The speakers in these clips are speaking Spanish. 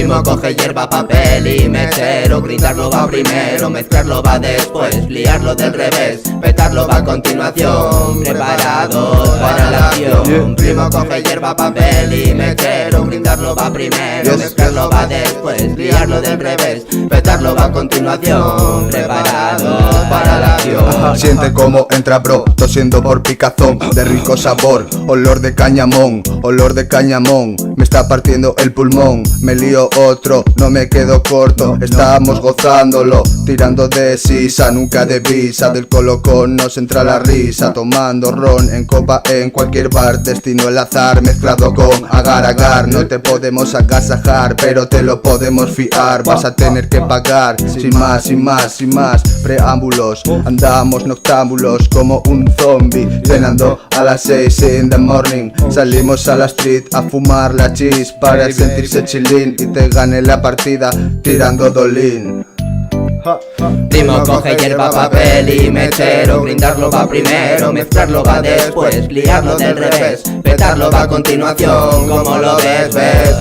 Primo coge hierba, papel y mechero, grindarlo va primero, mezclarlo va después, liarlo del revés, petarlo va a continuación, preparados para la acción. Primo coge hierba, papel y mechero, grindarlo va primero, mezclarlo va después, liarlo del revés, petarlo va a continuación, preparados para la acción. Siente como entra bro, tosiendo por picazón, de rico sabor, olor de cañamón, me está partiendo el pulmón, me lío otro, no me quedo corto, estamos gozándolo, tirando de sisa, nunca de visa, del colocón nos entra la risa, tomando ron en copa en cualquier bar, destino el azar mezclado con agar, no te podemos agasajar, pero te lo podemos fiar, vas a tener que pagar, sin más preámbulos, andamos noctámbulos como un zombie, cenando a las 6 in the morning, salimos a la street a fumar la cheese para sentirse chillín y te gane la partida tirando dolín. Primo coge hierba, papel y mechero, grindarlo va primero, mezclarlo va después, liarlo del revés, petarlo va a continuación. ¿Cómo lo ves,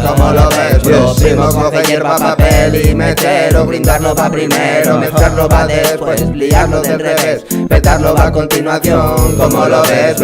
¿Cómo lo ves, bro? Primo coge hierba, papel y mechero, grindarlo va primero, mezclarlo va después, liarlo del revés, petarlo va a continuación. ¿Cómo lo ves,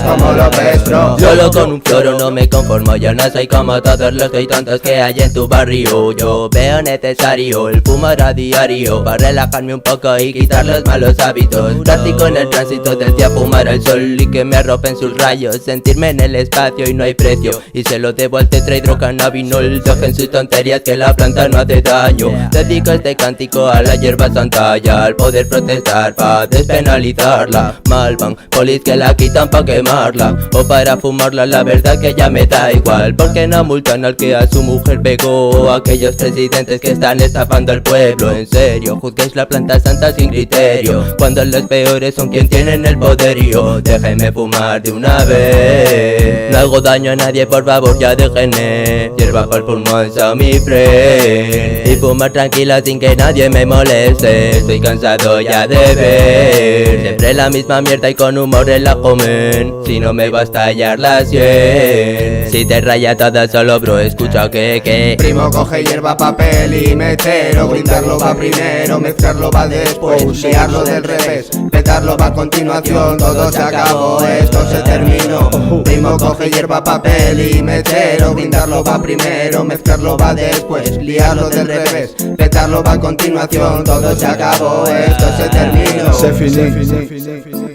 ¿Cómo lo ves, bro? Solo con un floro no me conformo, yo no soy como todos los tontos que hay en tu barrio. Yo veo necesario el fumar a diario para relajarme un poco y quitar los malos hábitos. Práctico en el tránsito desde a fumar al sol y que me arropen sus rayos, sentirme en el espacio y no hay precio, y se lo debo al tetrahidrocannabinol. Dejen sus tonterías que la planta no hace daño. Dedico este cántico a la hierba santa y al poder protestar pa' despenalizarla. Mal van polis que la quitan pa' quemarla o para fumarla, la verdad que ya me da igual, porque no multan al que a su mujer pegó. Aquellos presidentes que están estafando al pueblo, en serio, juzguéis la planta santa sin criterio, cuando los peores son quien tienen el poderío. Déjenme fumar de una vez, no hago daño a nadie, por favor ya déjenme. Hierba por pulmón son mi friend, y fumar tranquila sin que nadie me moleste. Estoy cansado ya de ver siempre la misma mierda y con humor relajo, men. Si no me va a estallar la 100, si te raya toda solo bro, escucha que Primo coge hierba, papel y mechero, grindarlo va primero, mezclarlo va después, liarlo del revés, petarlo va a continuación. Todo se acabó, esto se terminó. Primo coge hierba, papel y mechero, grindarlo va primero, mezclarlo va después, liarlo del revés, petarlo va a continuación. Todo se acabó, esto se terminó. Se finí.